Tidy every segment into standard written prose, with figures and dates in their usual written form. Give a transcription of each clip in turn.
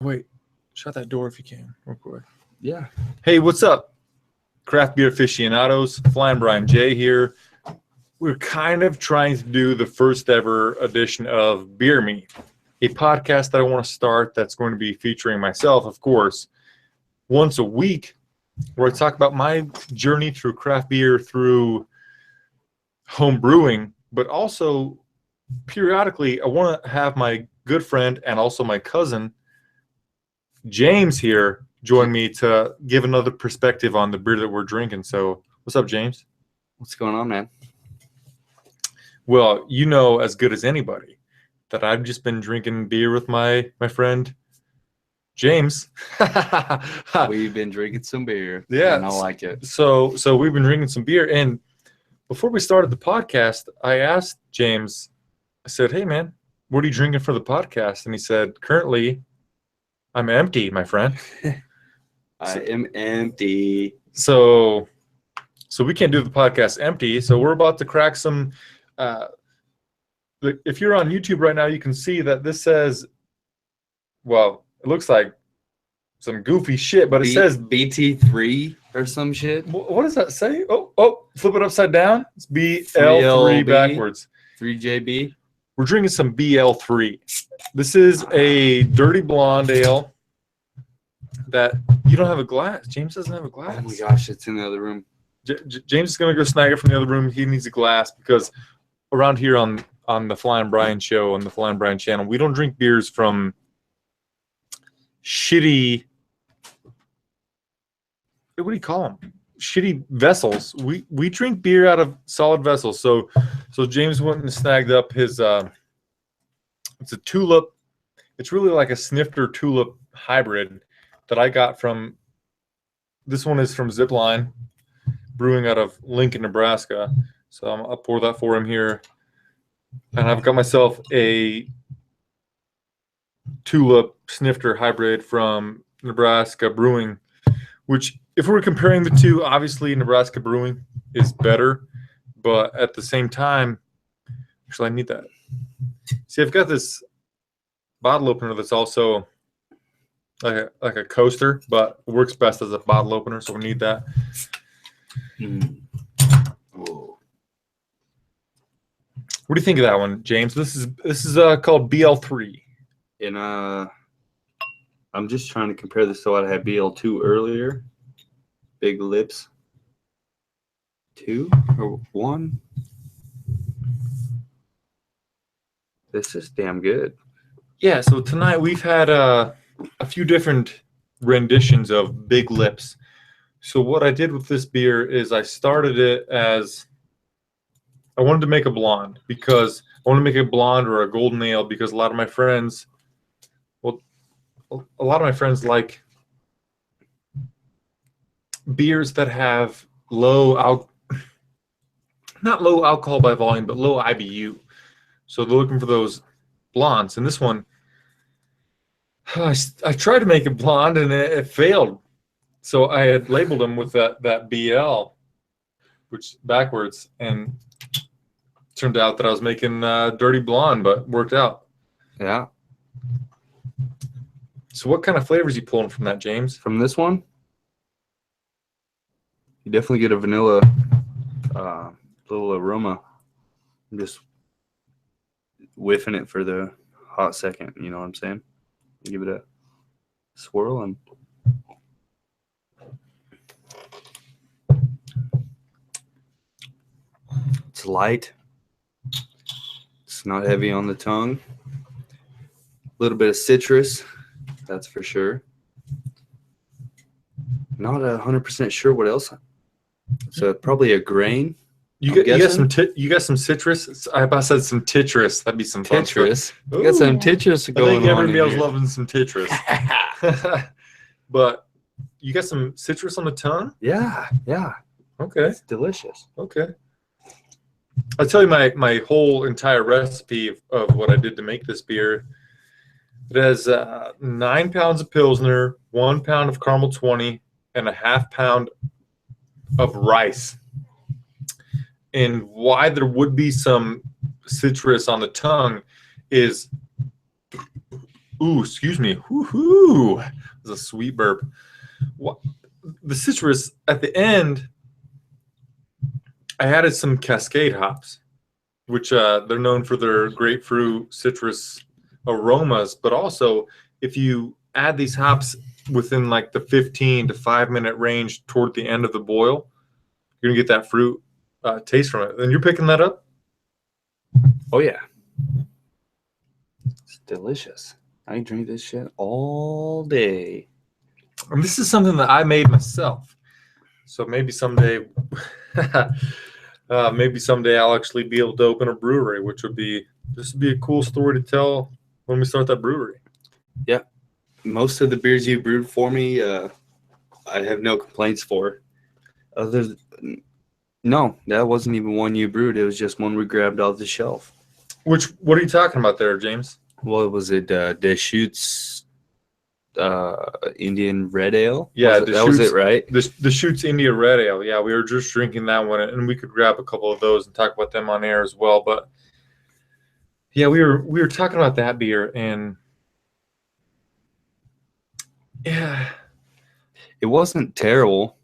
Wait, shut that door if you can, real quick. Yeah. Hey, what's up, craft beer aficionados? Flying Brian J here. We're kind of trying to do the first ever edition of Beer Me, a podcast that I want to start that's going to be featuring myself, of course, once a week, where I talk about my journey through craft beer, through home brewing, but also periodically I want to have my good friend and also my cousin James here join me to give another perspective on the beer that we're drinking. So what's up, James? What's going on, man? Well, you know as good as anybody that I've just been drinking beer with my friend James. We've been drinking some beer. Yeah, and I like it. So we've been drinking some beer, and before we started the podcast, I asked James, I said, "Hey man, what are you drinking for the podcast?" And he said, "Currently, I'm empty, my friend." I am empty. So we can't do the podcast empty. So we're about to crack some. If you're on YouTube right now, you can see that this says, well, it looks like some goofy shit, but it says BT3 or some shit. What does that say? Oh, flip it upside down. It's BL3 backwards. 3JB. We're drinking some BL3. This is a dirty blonde ale that you don't have a glass. James doesn't have a glass. Oh my gosh, it's in the other room. James is going to go snag it from the other room. He needs a glass because around here on the Flying Brian show, on the Flying Brian channel, we don't drink beers from shitty, what do you call them? Shitty vessels. We drink beer out of solid vessels. So James went and snagged up his it's a tulip. It's really like a snifter tulip hybrid that I got from, this one is from Zipline Brewing out of Lincoln, Nebraska. So I'll pour that for him here. And I've got myself a tulip snifter hybrid from Nebraska Brewing, which, if we're comparing the two, obviously Nebraska Brewing is better, but at the same time, actually I need that. See, I've got this bottle opener that's also like a coaster, but it works best as a bottle opener, so we need that. What do you think of that one, James? This is called BL3. And I'm just trying to compare this to what I had BL2 earlier. Big Lips 2 or 1. This is damn good. Yeah, so tonight we've had a few different renditions of Big Lips. So what I did with this beer is I started it as, I wanted to make a blonde because I want to make a blonde or a golden ale because a lot of my friends like beers that have not low alcohol by volume, but low IBU. So they're looking for those blondes. And this one, I tried to make it blonde and it failed. So I had labeled them with that BL, which backwards, and turned out that I was making dirty blonde, but worked out. Yeah. So what kind of flavors are you pulling from that, James? From this one, you definitely get a vanilla little aroma. I'm just whiffing it for the hot second, you know what I'm saying? Give it a swirl and it's light. It's not heavy on the tongue. A little bit of citrus, that's for sure. Not 100% sure what else. So probably a grain. You got some citrus. I about said some titrus. That'd be some fun. Titrus. You got some titrus going on. I think everybody else loving some titrus. But you got some citrus on the tongue? Yeah. Okay. It's delicious. Okay. I'll tell you my whole entire recipe of what I did to make this beer. It has 9 pounds of Pilsner, 1 pound of caramel 20, and a ½ pound of rice. And why there would be some citrus on the tongue is Ooh, excuse me. Woohoo! It was a sweet burp. What, the citrus at the end, I added some Cascade hops, which they're known for their grapefruit citrus aromas. But also, if you add these hops within like the 15 to 5 minute range toward the end of the boil, you're gonna get that fruit taste from it. And you're picking that up? Oh yeah, it's delicious. I drink this shit all day. And this is something that I made myself. So maybe someday, I'll actually be able to open a brewery, which would be a cool story to tell when we start that brewery. Yeah, most of the beers you brewed for me, I have no complaints for. No, that wasn't even one you brewed. It was just one we grabbed off the shelf. What are you talking about there, James? What was it? Deschutes Indian Red Ale? Yeah, that was it, right? The Shoots India Red Ale. Yeah, we were just drinking that one, and we could grab a couple of those and talk about them on air as well. But yeah, we were talking about that beer, and yeah, it wasn't terrible.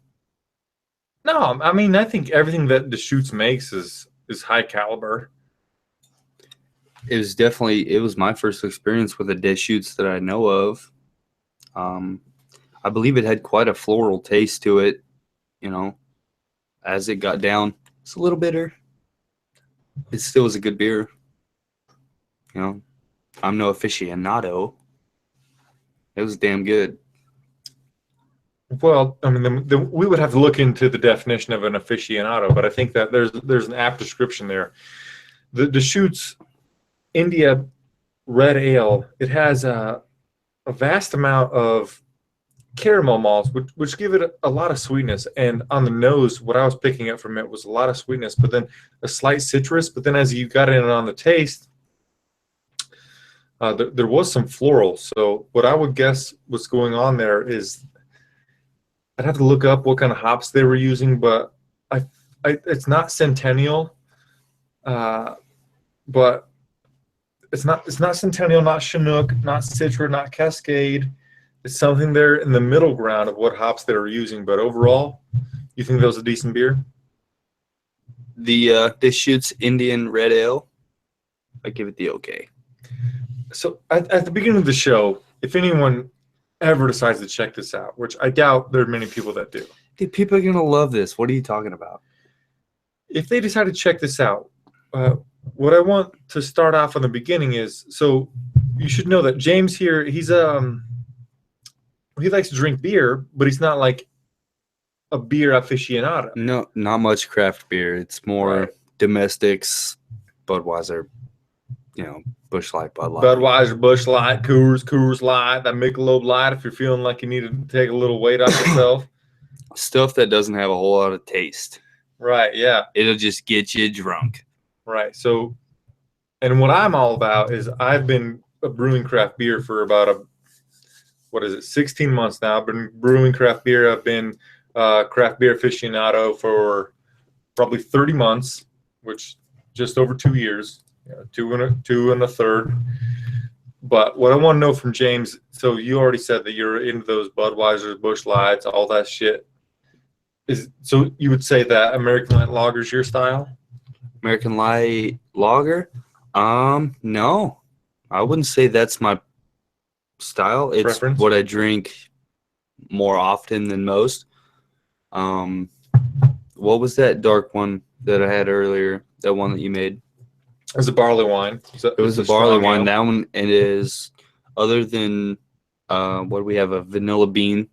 No, I mean, I think everything that Deschutes makes is high caliber. It was my first experience with a Deschutes that I know of. I believe it had quite a floral taste to it, as it got down. It's a little bitter. It still was a good beer. I'm no aficionado. It was damn good. Well, I mean, we would have to look into the definition of an aficionado, but I think that there's an apt description there. The Deschutes India Red Ale, it has a vast amount of caramel malts, which give it a lot of sweetness. And on the nose, what I was picking up from it was a lot of sweetness, but then a slight citrus. But then as you got in on the taste, there was some floral. So what I would guess what's going on there is, I'd have to look up what kind of hops they were using, but it's not Centennial, but it's not Centennial, not Chinook, not Citra, not Cascade. It's something there in the middle ground of what hops they were using. But overall, you think that was a decent beer? The Deschutes Indian Red Ale, I give it the okay. So at the beginning of the show, if anyone ever decides to check this out, which I doubt there are many people that do. Dude, people are going to love this. What are you talking about? If they decide to check this out, what I want to start off in the beginning is, so you should know that James here, he likes to drink beer, but he's not like a beer aficionado. No, not much craft beer. It's more domestics, Budweiser, Bushlight, Bud Light. Budweiser, Bushlight, Coors Light, that Michelob Light if you're feeling like you need to take a little weight off yourself. Stuff that doesn't have a whole lot of taste. Right, yeah. It'll just get you drunk. Right. So, and what I'm all about is I've been brewing craft beer for about 16 months now. I've been brewing craft beer. I've been craft beer aficionado for probably 30 months, which just over 2 years. Two and a third. But what I want to know from James, so you already said that you're into those Budweisers, Bush Lights, all that shit. So you would say that American Light Lager is your style? American Light Lager? No. I wouldn't say that's my style. It's preference? What I drink more often than most. What was that dark one that I had earlier? That one that you made? It was a barley wine. It was a barley wine. That one, it is, other than, what do we have, a vanilla bean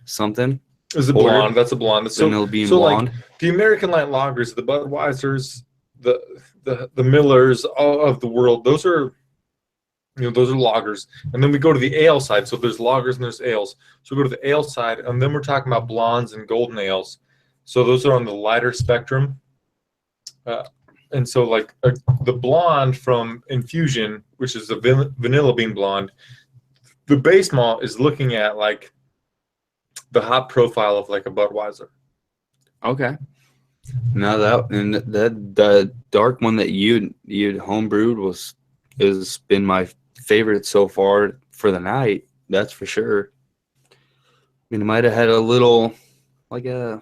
something? It was a blonde. That's a blonde. Vanilla bean blonde. Like the American Light Lagers, the Budweisers, the Millers of the world, those are lagers. And then we go to the ale side. So there's lagers and there's ales. So we go to the ale side, and then we're talking about blondes and golden ales. So those are on the lighter spectrum. And so, like the blonde from Infusion, which is a vanilla bean blonde, the base malt is looking at like the hop profile of like a Budweiser. Okay. Now the dark one that you'd homebrewed has been my favorite so far for the night. That's for sure. I mean, it might have had a little, that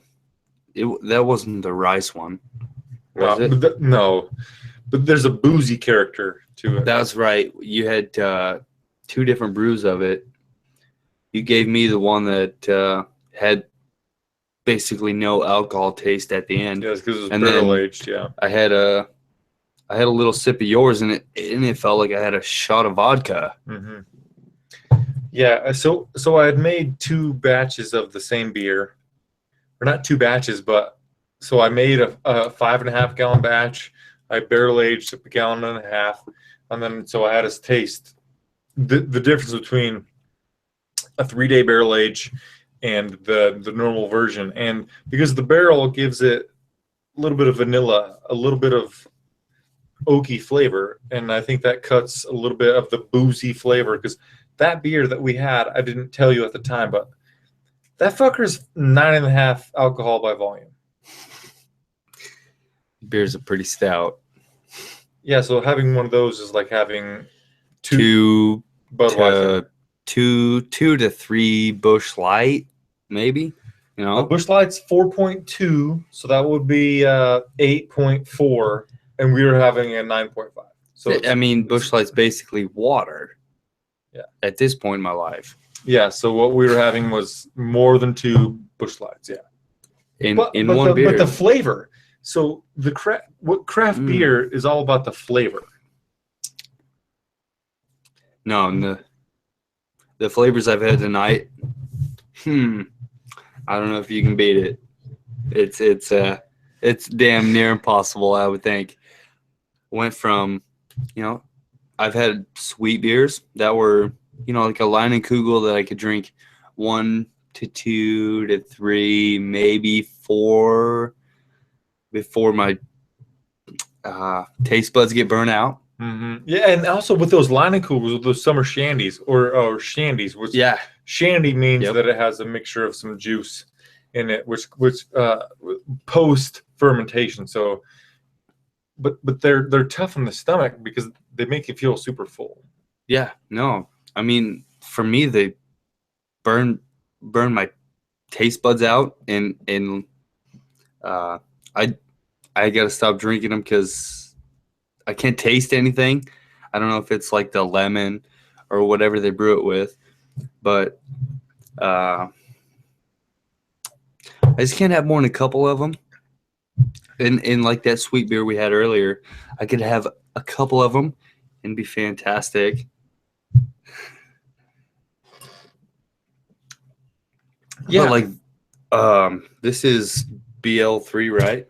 wasn't the rice one, was it? No, but there's a boozy character to it. That's right. You had 2 different brews of it. You gave me the one that had basically no alcohol taste at the end. Yes, because it was And barrel then aged. Yeah. I had a little sip of yours, and it felt like I had a shot of vodka. Mm-hmm. Yeah. So I had made 2 batches of the same beer, or not 2 batches, but so I made a 5.5 gallon batch. I barrel aged a gallon and a half, and then so I had us taste the difference between a 3-day barrel age and the normal version. And because the barrel gives it a little bit of vanilla, a little bit of oaky flavor, and I think that cuts a little bit of the boozy flavor, because that beer that we had, I didn't tell you at the time, but that fucker's 9.5 alcohol by volume. Beer's a pretty stout. Yeah, so having one of those is like having 2 Budweiser. 2 to 3 Bushlight, maybe. You know, Bushlight's 4.2, so that would be 8.4, and we were having a 9.5. So I mean, Bushlight's basically water. Yeah. At this point in my life. Yeah. So what we were having was more than 2 Bushlights. Yeah. In but one beer. But the flavor. So what craft beer is all about the flavor. No, the flavors I've had tonight. I don't know if you can beat it. It's damn near impossible, I would think. Went from, I've had sweet beers that were, like a Leinenkugel that I could drink 1 to 2 to 3, maybe 4 before my taste buds get burnt out. Mm-hmm. Yeah, and also with those Leinenkugels, with those summer shandies or shandies, which shandy means that it has a mixture of some juice in it, which post fermentation. So, but they're tough on the stomach because they make you feel super full. Yeah, no, I mean, for me, they burn my taste buds out, and I gotta stop drinking them because I can't taste anything. I don't know if it's like the lemon or whatever they brew it with, but I just can't have more than a couple of them. And like that sweet beer we had earlier, I could have a couple of them and be fantastic. Yeah, but like this is BL3, right?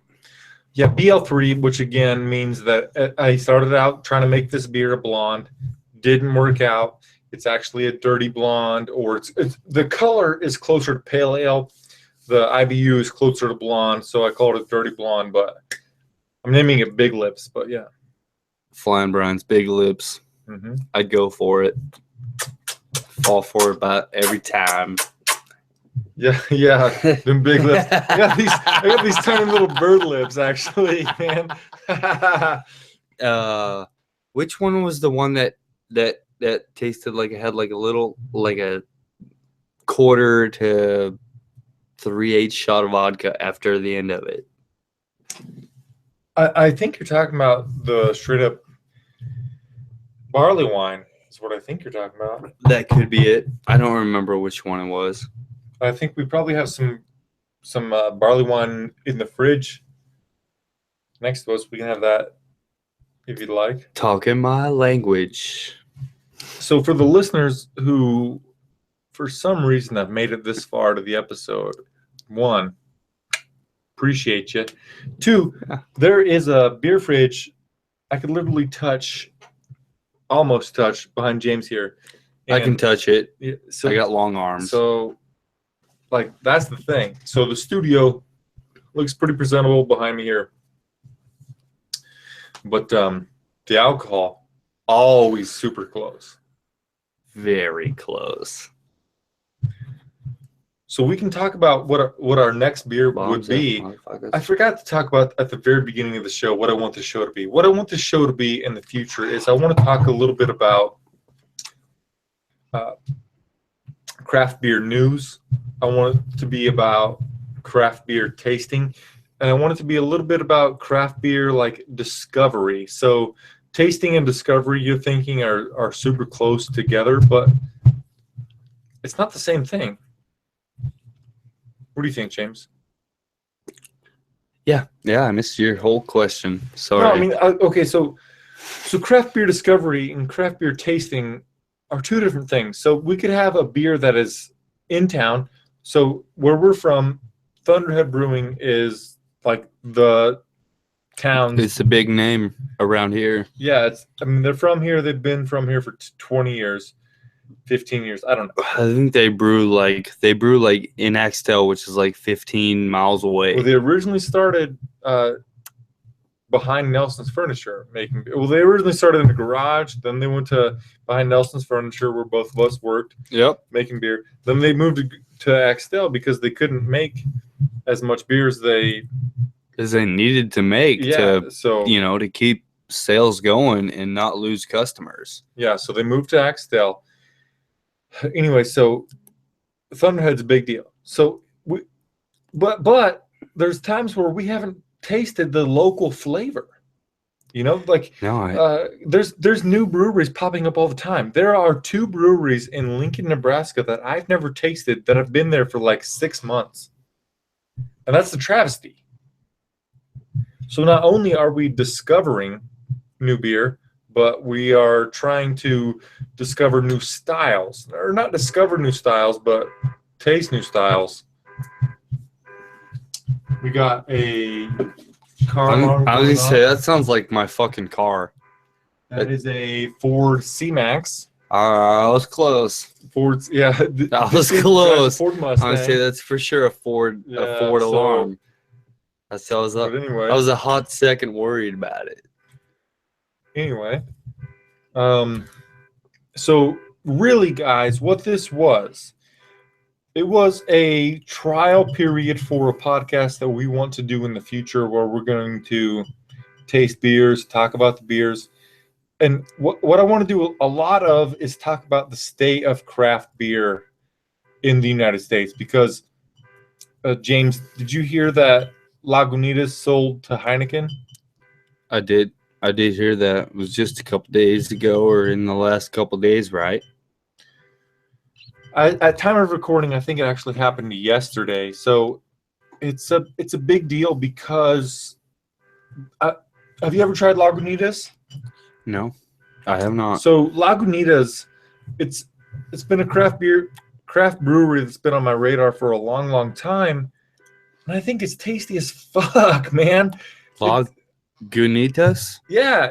Yeah, BL3, which again means that I started out trying to make this beer a blonde, didn't work out. It's actually a dirty blonde, or it's the color is closer to pale ale. The IBU is closer to blonde, so I called it dirty blonde, but I'm naming it Big Lips, but yeah. Flying Brian's Big Lips. Mm-hmm. I'd go for it. Fall for it about every time. Yeah, them big lips. I got these tiny little bird lips, actually, man. Which one was the one that tasted like it had like a little, like a 1/4 to 3/8 shot of vodka after the end of it? I think you're talking about the straight up barley wine. Is what I think you're talking about. That could be it. I don't remember which one it was. I think we probably have some barley wine in the fridge next to us. We can have that if you'd like. Talking my language. So for the listeners who, for some reason, have made it this far to the episode, 1, appreciate you. 2, there is a beer fridge I could literally almost touch behind James here. I can touch it. So, I got long arms. So, like, that's the thing. So the studio looks pretty presentable behind me here. But the alcohol, always super close. Very close. So we can talk about what our next beer would be. I forgot to talk about at the very beginning of the show what I want the show to be. What I want the show to be in the future is I want to talk a little bit about craft beer news. I want it to be about craft beer tasting, and I want it to be a little bit about craft beer like discovery. So tasting and discovery, you're thinking are super close together, but it's not the same thing. What do you think, James? Yeah, I missed your whole question. Sorry. No, I mean, okay, so craft beer discovery and craft beer tasting are two different things. So we could have a beer that is in town. So where we're from, Thunderhead Brewing is like the town's. It's a big name around here. Yeah, they're from here. They've been from here for 20 years, 15 years. I don't know. I think they brew in Axtell, which is like 15 miles away. Well, they originally started behind Nelson's Furniture making beer. Well, they originally started in the garage. Then they went to behind Nelson's Furniture, where both of us worked. Yep. Making beer. Then they moved to Axtell because they couldn't make as much beer as they needed to make to keep sales going and not lose customers. Yeah, so they moved to Axtell. Anyway, so Thunderhead's a big deal. So but there's times where we haven't tasted the local flavor. There's new breweries popping up all the time. There are 2 breweries in Lincoln, Nebraska that I've never tasted that have been there for like 6 months. And that's the travesty. So not only are we discovering new beer, but we are trying to discover new styles. Or not discover new styles, but taste new styles. We got a car. I was going to say, that sounds like my fucking car. That is a Ford C-Max. I was close. Ford's, yeah. I was close. Ford Mustang. I would say that's for sure a Ford alarm. I was a hot second worried about it. Anyway, so really, guys, what this was, it was a trial period for a podcast that we want to do in the future, where we're going to taste beers, talk about the beers. And what I want to do a lot of is talk about the state of craft beer in the United States. Because, James, did you hear that Lagunitas sold to Heineken? I did hear that. It was just a couple days ago, or in the last couple days, right? At time of recording, I think it actually happened yesterday. So it's a big deal because have you ever tried Lagunitas? No, I have not. So Lagunitas, it's been a craft brewery that's been on my radar for a long, long time, and I think it's tasty as fuck, man. Lagunitas? Yeah.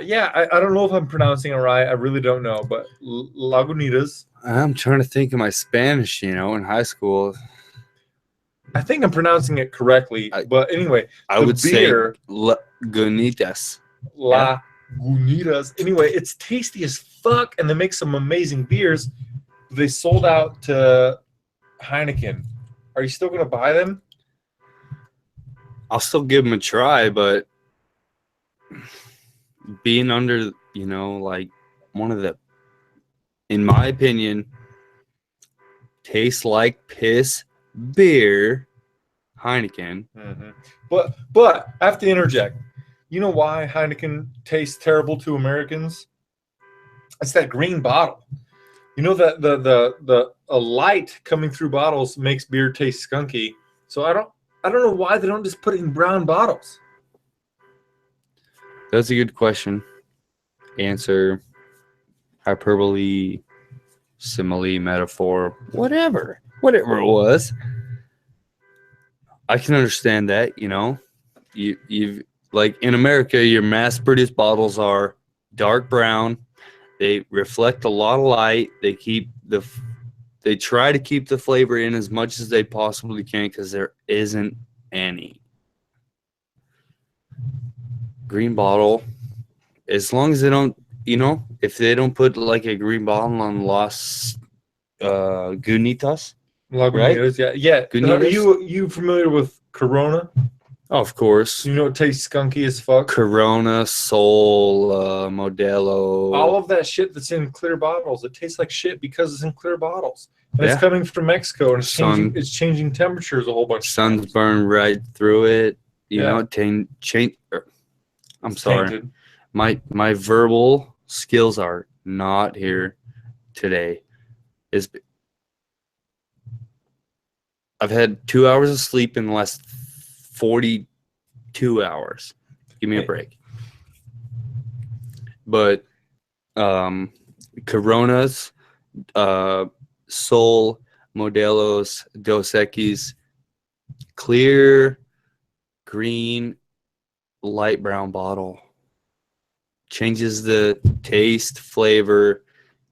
I don't know if I'm pronouncing it right. I really don't know, but Lagunitas. I'm trying to think of my Spanish, in high school. I think I'm pronouncing it correctly, but anyway, I would say Lagunitas. Lagunitas. Anyway, it's tasty as fuck, and they make some amazing beers. They sold out to Heineken. Are you still going to buy them? I'll still give them a try, but being under, like one of the, in my opinion, tastes like piss beer, Heineken. Mm-hmm. But I have to interject. You know why Heineken tastes terrible to Americans? It's that green bottle. You know that the light coming through bottles makes beer taste skunky. So I don't know why they don't just put it in brown bottles. That's a good question. Answer, hyperbole, simile, metaphor, whatever it was. I can understand that, you've like in America, your mass-produced bottles are dark brown. They reflect a lot of light. They try to keep the flavor in as much as they possibly can because there isn't any. Green bottle, as long as they don't, if they don't put like a green bottle on Las Gunitas. Lagunitas, right? Yeah. Gunitas? Are you familiar with Corona? Of course. You know it tastes skunky as fuck? Corona, Sol, Modelo. All of that shit that's in clear bottles, it tastes like shit because it's in clear bottles. And Yeah. it's coming from Mexico, and Sun- it's changing temperatures a whole bunch of Sun's times. burned right through it. You Yeah. know, I'm It's sorry. tainted. My verbal skills are not here today. I've had 2 hours of sleep in the last 42 hours. Give me a break. But Coronas, Sol, Modelos, Dos Equis, clear, green, light brown bottle. Changes the taste, flavor,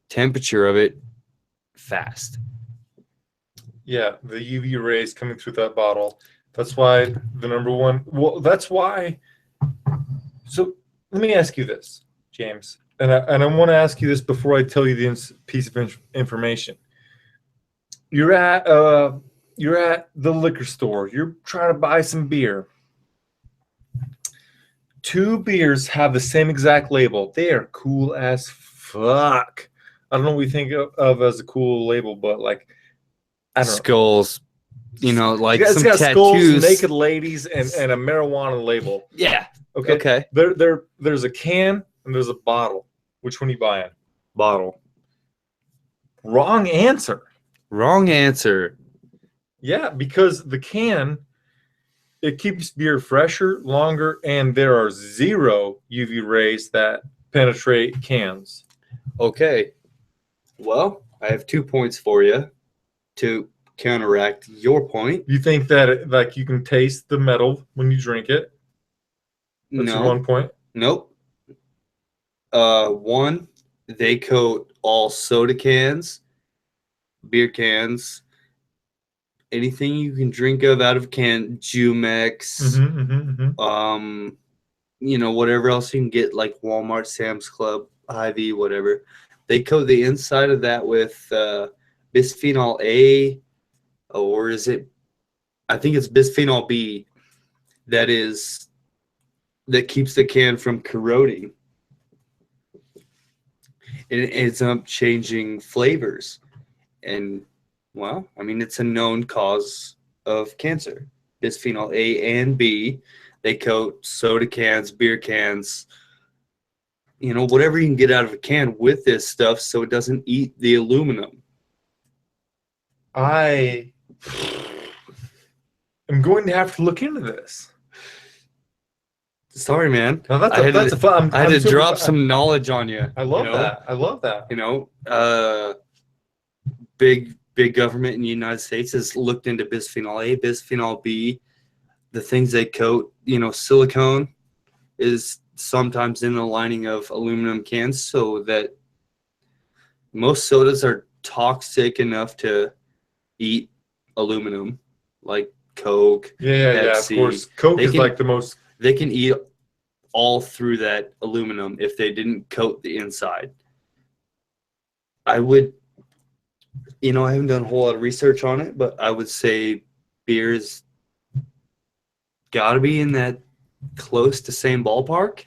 temperature of it fast. Yeah, the UV rays coming through that bottle. That's why the number one. Well, that's why. So let me ask you this, James, and I want to ask you this before I tell you the piece of information. You're at the liquor store. You're trying to buy some beer. Two beers have the same exact label. They are cool as fuck. I don't know what we think of as a cool label, but like, I don't know. Skulls, you know, like It's some got skulls, tattoos. naked ladies, and a marijuana label. Yeah. Okay. Okay. There's a can and there's a bottle. Which one are you buying? Bottle. Wrong answer. Wrong answer. Yeah, because the can, it keeps beer fresher, longer, and there are 0 UV rays that penetrate cans. Okay. Well, I have 2 points for you to counteract your point. You think that like you can taste the metal when you drink it? That's No. your 1 point. Nope. One, they coat all soda cans, beer cans, anything you can drink of out of a can, Jumex, you know, whatever else you can get, like Walmart, Sam's Club, Hy-Vee, whatever. They coat the inside of that with bisphenol A, or is it? I think it's bisphenol B. That keeps the can from corroding. It ends up changing flavors, and well, I mean, it's a known cause of cancer. Bisphenol A and B. They coat soda cans, beer cans, you know, whatever you can get out of a can with this stuff so it doesn't eat the aluminum. I am going to have to look into this. Sorry, man. No, I had to super drop some knowledge on you. I love that. I love that. You know, big government in the United States has looked into bisphenol A, bisphenol B, the things they coat. You know, silicone is sometimes in the lining of aluminum cans, so that most sodas are toxic enough to eat aluminum, like Coke, Yeah, of Pepsi. course. Coke is like the most. They can eat all through that aluminum if they didn't coat the inside. I would, you know, I haven't done a whole lot of research on it, but I would say beer's got to be in that close to same ballpark.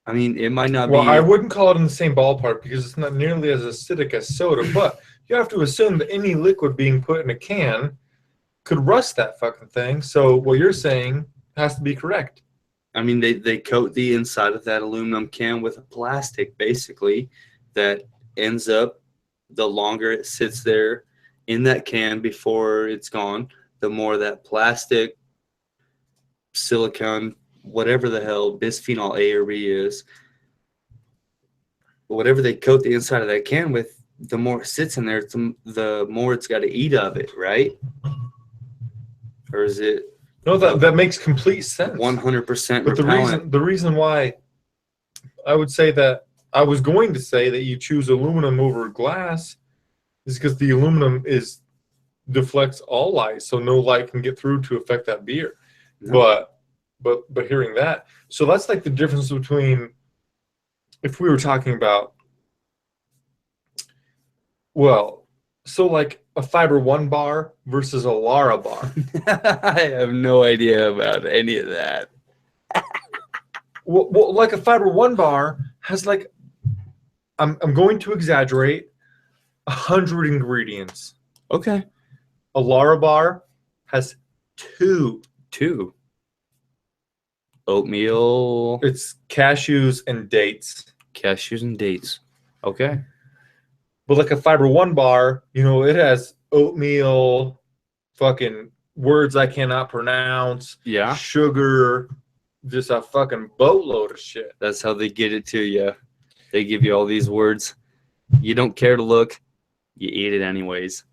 I mean, it might not be. Well, I wouldn't call it in the same ballpark because it's not nearly as acidic as soda, but you have to assume that any liquid being put in a can could rust that fucking thing. So what you're saying has to be correct. I mean, they coat the inside of that aluminum can with a plastic, basically, that ends up, the longer it sits there in that can before it's gone, the more that plastic, silicone, whatever the hell bisphenol A or B is, whatever they coat the inside of that can with, the more it sits in there, the more it's got to eat of it, right? Or is it? No, that makes complete sense. 100% But repellent. the reason why I would say that I was going to say that you choose aluminum over glass is because the aluminum deflects all light, so no light can get through to affect that beer. No. But hearing that, so that's like the difference between, if we were talking about, well, so like a Fiber One bar versus a Lara bar. I have no idea about any of that. Well, like a Fiber One bar has like, I'm going to exaggerate, 100 ingredients. Okay. A Lara bar has 2. 2. Oatmeal, It's cashews and dates. cashews, and dates. Okay. But like a Fiber One bar, it has oatmeal, fucking words I cannot pronounce, Yeah. sugar, just a fucking boatload of shit. That's how they get it to you. They give you all these words. You don't care to look. You eat it anyways.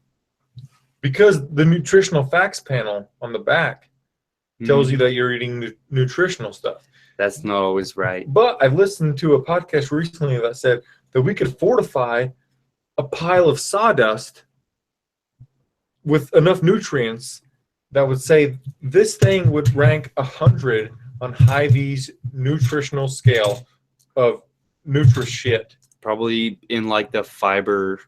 Because the nutritional facts panel on the back tells you that you're eating nutritional stuff. That's not always right. But I've listened to a podcast recently that said that we could fortify a pile of sawdust with enough nutrients that would say this thing would rank 100 on Hy-Vee's nutritional scale of nutri-shit. Probably in like the fiber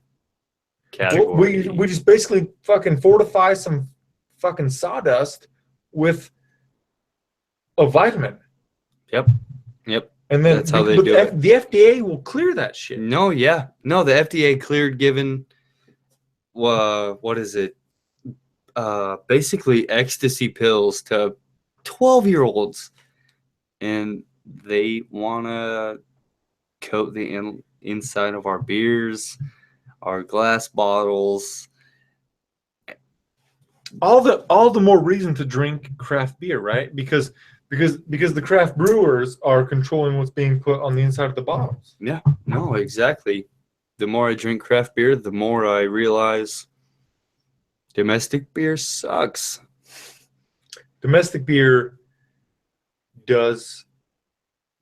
category. We just basically fucking fortify some fucking sawdust with a vitamin. Yep. And then that's how they do it. The FDA will clear that shit. No, yeah. No, the FDA cleared giving what is it? Basically ecstasy pills to 12-year-olds. And they want to coat the inside of our beers, our glass bottles. All the more reason to drink craft beer, right? Because the craft brewers are controlling what's being put on the inside of the bottles. Yeah, no, exactly. The more I drink craft beer, the more I realize domestic beer sucks. Domestic beer does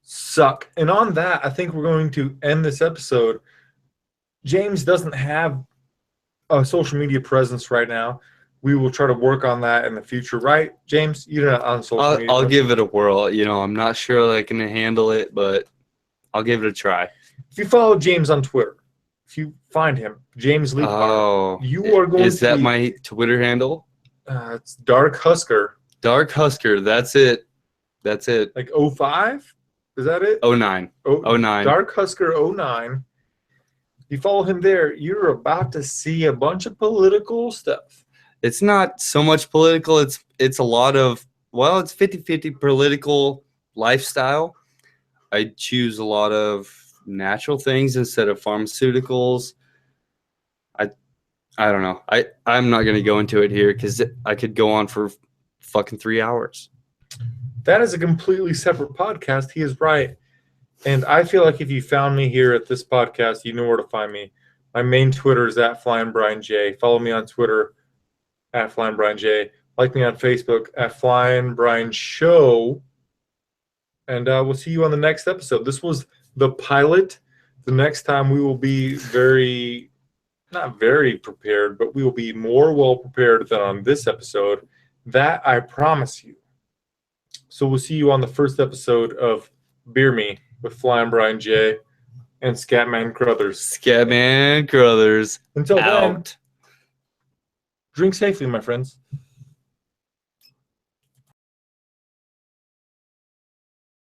suck. And on that, I think we're going to end this episode. James doesn't have a social media presence right now. We will try to work on that in the future, right, James? You're not on social media. I'll give it a whirl. I'm not sure I can handle it, but I'll give it a try. If you follow James on Twitter, if you find him, James Leapart, you are going to Is that my Twitter handle? It's Dark Husker. Dark Husker. That's it. Like 05? Is that it? 09. 09. Dark Husker 09. You follow him there, you're about to see a bunch of political stuff. It's not so much political. It's a lot of, it's 50-50 political lifestyle. I choose a lot of natural things instead of pharmaceuticals. I don't know. I'm not going to go into it here because I could go on for fucking 3 hours. That is a completely separate podcast. He is right. And I feel like if you found me here at this podcast, you know where to find me. My main Twitter is @FlyingBrianJ. Follow me on Twitter @FlyingBrianJ. Like me on Facebook @FlyingBrianShow. And we'll see you on the next episode. This was the pilot. The next time we will be not very prepared, but we will be more well prepared than on this episode. That I promise you. So we'll see you on the first episode of Beer Me with Flying Brian J and Scatman Crothers. Scatman Crothers. Until then, out. drink safely, my friends.